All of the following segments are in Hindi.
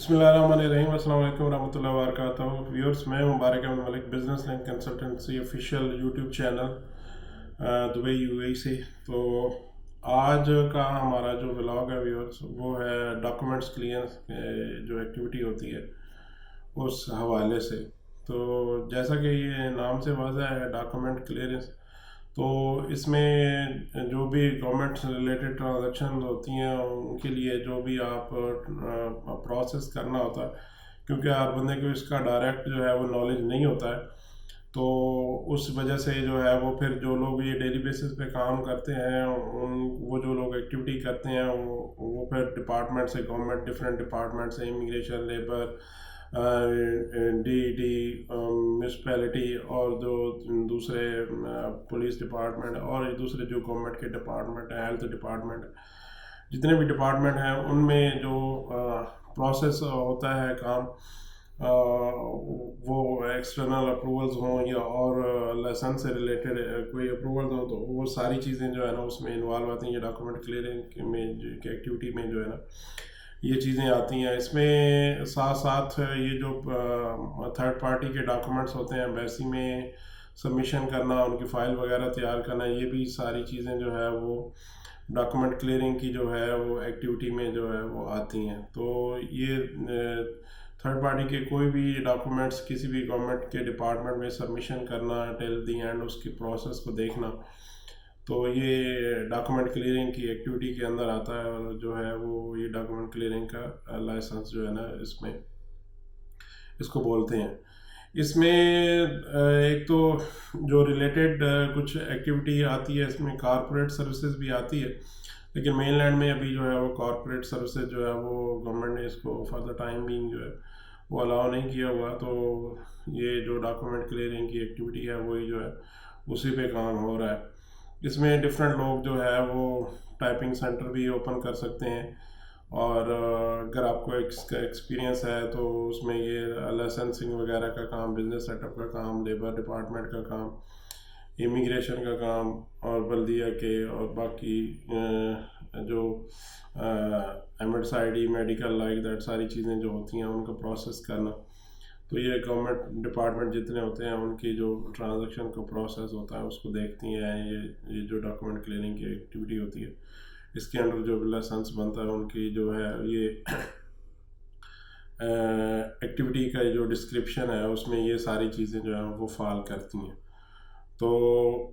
बिस्मिल्लाहिर्रहमानिर्रहीम, अस्सलाम वालेकुम रहमतुल्लाहि व बरकातहू। व्यूअर्स, मैं Mubarak Ahmed Malik, business link consultancy official YouTube channel Dubai UAE से। तो आज का हमारा जो व्लॉग है व्यूअर्स, वो है डॉक्यूमेंट्स क्लियरेंस जो एक्टिविटी होती है उस हवाले से। तो जैसा कि ये नाम से वाज़ह है, डॉक्यूमेंट क्लियरेंस, तो इसमें जो भी गवर्नमेंट से रिलेटेड ट्रांजैक्शन होती हैं उनके लिए जो भी आप प्रोसेस करना होता है, क्योंकि हर बंदे को इसका डायरेक्ट जो है वो नॉलेज नहीं होता है। तो उस वजह से जो है वो फिर जो लोग ये डेली बेसिस पे काम करते हैं, उन वो जो लोग एक्टिविटी करते हैं वो फिर डिपार्टमेंट से, गवर्नमेंट डिफरेंट डिपार्टमेंट से, इमिग्रेशन, लेबर, डी म्यूनसिपैलिटी और जो दूसरे पुलिस डिपार्टमेंट और दूसरे जो गवर्नमेंट के डिपार्टमेंट हैं, हेल्थ डिपार्टमेंट, जितने भी डिपार्टमेंट हैं उनमें जो प्रोसेस होता है काम, वो एक्सटर्नल अप्रूवल्स हों या और लाइसेंस से रिलेटेड कोई अप्रूवल्स हों, तो वो सारी चीज़ें जो है ना उसमें इन्वॉल्व आती हैं। ये डॉक्यूमेंट क्लियरिंग में की एक्टिविटी में जो है ना ये चीज़ें आती हैं। इसमें साथ साथ ये जो थर्ड पार्टी के डॉक्यूमेंट्स होते हैं एम्बेसी में सबमिशन करना, उनकी फ़ाइल वगैरह तैयार करना, ये भी सारी चीज़ें जो है वो डॉक्यूमेंट क्लियरिंग की जो है वो एक्टिविटी में जो है वो आती हैं। तो ये थर्ड पार्टी के कोई भी डॉक्यूमेंट्स किसी भी गवर्नमेंट के डिपार्टमेंट में सबमिशन करना, टिल दी एंड उसकी प्रोसेस को देखना, तो ये डॉक्यूमेंट क्लियरिंग की एक्टिविटी के अंदर आता है। और जो है वो ये डॉक्यूमेंट क्लियरिंग का लाइसेंस जो है ना इसमें इसको बोलते हैं। इसमें एक तो जो रिलेटेड कुछ एक्टिविटी आती है, इसमें कॉरपोरेट सर्विसेज भी आती है, लेकिन मेनलैंड में अभी जो है वो कॉरपोरेट सर्विसेज जो है वो गवर्नमेंट ने इसको फॉर द टाइम बीइंग जो है वो अलाउ नहीं किया हुआ। तो ये जो डॉक्यूमेंट क्लियरिंग की एक्टिविटी है वही जो है उसी पे काम हो रहा है। इसमें डिफरेंट लोग जो है वो टाइपिंग सेंटर भी ओपन कर सकते हैं, और अगर आपको एक्सपीरियंस है तो उसमें ये लाइसेंसिंग वगैरह का काम, बिजनेस सेटअप का काम, लेबर डिपार्टमेंट का काम, इमिग्रेशन का काम, और बल्दिया के और बाकी जो एमएड्स आईडी, मेडिकल, लाइक दैट सारी चीज़ें जो होती हैं उनका प्रोसेस करना। तो ये गवर्नमेंट डिपार्टमेंट जितने होते हैं उनकी जो ट्रांजैक्शन का प्रोसेस होता है उसको देखती हैं। ये जो डॉक्यूमेंट क्लियरिंग की एक्टिविटी होती है, इसके अंडर जो लाइसेंस बनता है उनकी जो है ये एक्टिविटी का जो डिस्क्रिप्शन है उसमें ये सारी चीज़ें जो है वो फॉल करती हैं। तो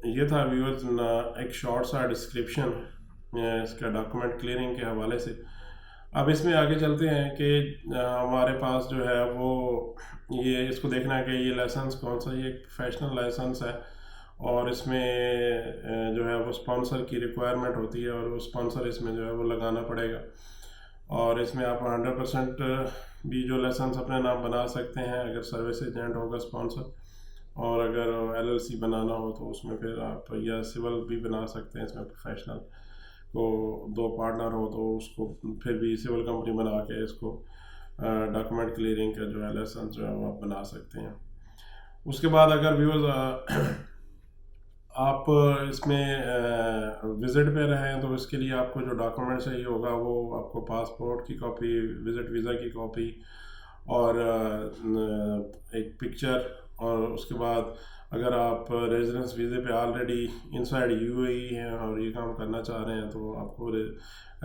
ये था व्यूअर्स ना एक शॉर्ट सा डिस्क्रिप्शन इसका डॉक्यूमेंट क्लियरिंग के हवाले से। अब इसमें आगे चलते हैं कि हमारे पास जो है वो ये इसको देखना है कि ये लाइसेंस कौन सा, ये प्रोफेशनल लाइसेंस है, और इसमें जो है वो स्पॉन्सर की रिक्वायरमेंट होती है, और वो स्पॉन्सर इसमें जो है वो लगाना पड़ेगा। और इसमें आप 100% भी जो लाइसेंस अपने नाम बना सकते हैं अगर सर्विस एजेंट होगा स्पॉन्सर, और अगर एलएलसी बनाना हो तो उसमें फिर आप या सिविल भी बना सकते हैं। इसमें प्रोफेशनल को दो पार्टनर हो तो उसको फिर भी सिविल कंपनी बना के इसको डॉक्यूमेंट क्लियरिंग का जो है लाइसेंस जो है वो आप बना सकते हैं। उसके बाद अगर व्यूअर्स आप इसमें विज़िट पे रहें तो इसके लिए आपको जो डॉक्यूमेंट चाहिए होगा वो आपको पासपोर्ट की कॉपी, विज़िट वीज़ा की कॉपी, और एक पिक्चर, और उसके बाद अगर आप रेजिडेंस वीज़े पे ऑलरेडी इनसाइड यूएई हैं और ये काम करना चाह रहे हैं तो आपको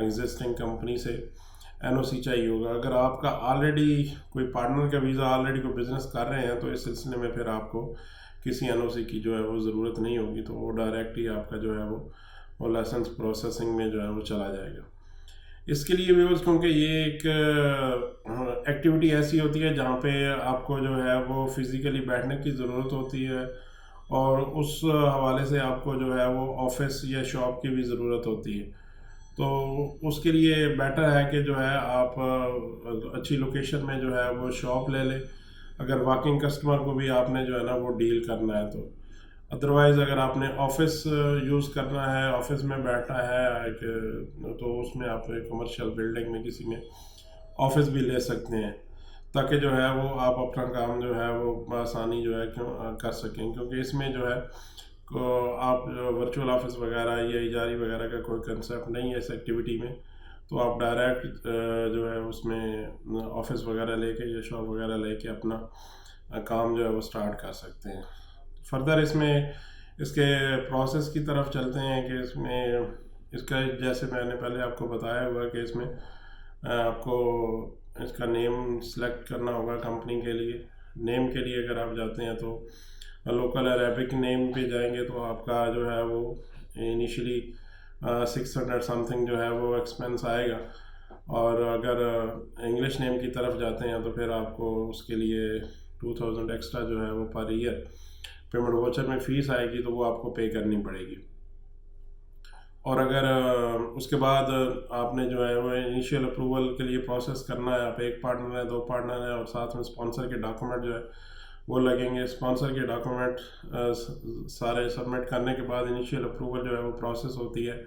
एग्जिस्टिंग कंपनी से एनओसी चाहिए होगा। अगर आपका ऑलरेडी कोई पार्टनर का वीज़ा ऑलरेडी कोई बिज़नेस कर रहे हैं तो इस सिलसिले में फिर आपको किसी एनओसी की जो है वो ज़रूरत नहीं होगी, तो वो डायरेक्ट ही आपका जो है वो लाइसेंस प्रोसेसिंग में जो है वो चला जाएगा। इसके लिए व्यूअर्स, क्योंकि ये एक एक्टिविटी ऐसी होती है जहाँ पे आपको जो है वो फिज़िकली बैठने की ज़रूरत होती है, और उस हवाले से आपको जो है वो ऑफिस या शॉप की भी ज़रूरत होती है। तो उसके लिए बेटर है कि जो है आप अच्छी लोकेशन में जो है वो शॉप ले लें, अगर वॉकिंग कस्टमर को भी आपने जो है ना वो डील करना है तो। अदरवाइज़ अगर आपने ऑफिस यूज़ करना है, ऑफिस में बैठना है तो उसमें आप कमर्शियल बिल्डिंग में किसी में ऑफिस भी ले सकते हैं, ताकि जो है वो आप अपना काम जो है वो आसानी जो है कर सकें। क्योंकि इसमें जो है आप वर्चुअल ऑफिस वगैरह या इजारी वगैरह का कोई कंसेप्ट नहीं है इस एक्टिविटी में, तो आप डायरेक्ट जो है उसमें ऑफिस वगैरह लेके या शॉप वगैरह लेके अपना काम जो है वो स्टार्ट कर सकते हैं। फर्दर इसमें इसके प्रोसेस की तरफ चलते हैं कि इसमें इसका जैसे मैंने पहले आपको बताया हुआ कि इसमें आपको इसका नेम सेलेक्ट करना होगा कंपनी के लिए। नेम के लिए अगर आप जाते हैं तो लोकल अरेबिक नेम पे जाएंगे तो आपका जो है वो इनिशियली 600 समथिंग जो है वो एक्सपेंस आएगा। और अगर इंग्लिश नेम की तरफ जाते हैं तो फिर आपको उसके लिए 2000 एक्स्ट्रा जो है वो पर ईयर पेमेंट वाउचर में फ़ीस आएगी, तो वो आपको पे करनी पड़ेगी। और अगर उसके बाद आपने जो है वो इनिशियल अप्रूवल के लिए प्रोसेस करना है, आप एक पार्टनर है, दो पार्टनर है और साथ में स्पॉन्सर के डॉक्यूमेंट जो है वो लगेंगे। स्पॉन्सर के डॉक्यूमेंट सारे सबमिट करने के बाद इनिशियल अप्रूवल जो है वो प्रोसेस होती है।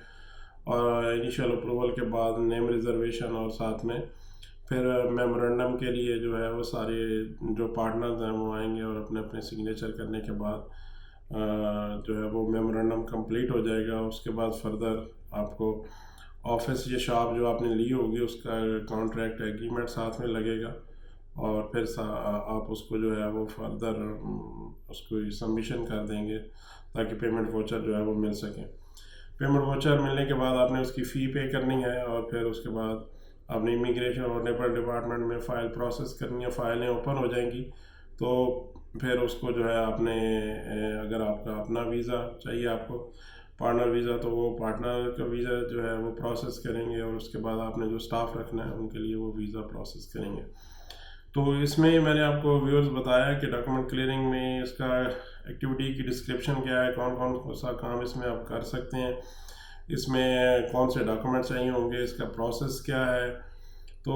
और इनिशियल अप्रूवल के बाद नेम रिजर्वेशन और साथ में फिर मेमोरेंडम के लिए जो है वो सारे जो पार्टनर्स हैं वो आएंगे और अपने अपने सिग्नेचर करने के बाद जो है वो मेमोरेंडम कंप्लीट हो जाएगा। उसके बाद फर्दर आपको ऑफिस या शॉप जो आपने ली होगी उसका कॉन्ट्रैक्ट एग्रीमेंट साथ में लगेगा और फिर आप उसको जो है वो फर्दर उसको सबमिशन कर देंगे ताकि पेमेंट वाउचर जो है वो मिल सके। पेमेंट वाउचर मिलने के बाद आपने उसकी फ़ी पे करनी है और फिर उसके बाद आपने इमिग्रेशन और लेबर डिपार्टमेंट में फ़ाइल प्रोसेस करनी है। फ़ाइलें ओपन हो जाएंगी तो फिर उसको जो है आपने अगर आपका अपना वीज़ा चाहिए आपको पार्टनर वीज़ा तो वो पार्टनर का वीज़ा जो है वो प्रोसेस करेंगे और उसके बाद आपने जो स्टाफ रखना है उनके लिए वो वीज़ा प्रोसेस करेंगे। तो इसमें मैंने आपको व्यूअर्स बताया कि डॉक्यूमेंट क्लियरिंग में इसका एक्टिविटी की डिस्क्रिप्शन क्या है, कौन कौन सा काम इसमें आप कर सकते हैं, इसमें कौन से डॉक्यूमेंट चाहिए होंगे, इसका प्रोसेस क्या है। तो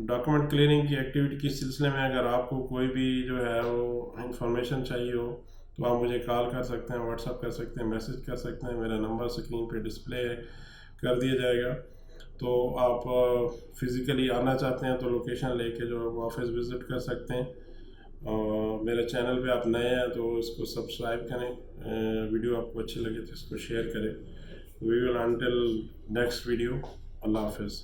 डॉक्यूमेंट क्लियरिंग की एक्टिविटी के सिलसिले में अगर आपको कोई भी जो है वो इंफॉर्मेशन चाहिए हो तो आप मुझे कॉल कर सकते हैं, व्हाट्सअप कर सकते हैं, मैसेज कर सकते हैं। मेरा नंबर स्क्रीन पे डिस्प्ले कर दिया जाएगा। तो आप फिज़िकली आना चाहते हैं तो लोकेशन लेके जो ऑफिस विज़िट कर सकते हैं। और मेरे चैनल पे आप नए हैं तो इसको सब्सक्राइब करें, वीडियो आपको अच्छी लगे तो इसको शेयर करें। We will until next video, अल्लाह हाफिज़।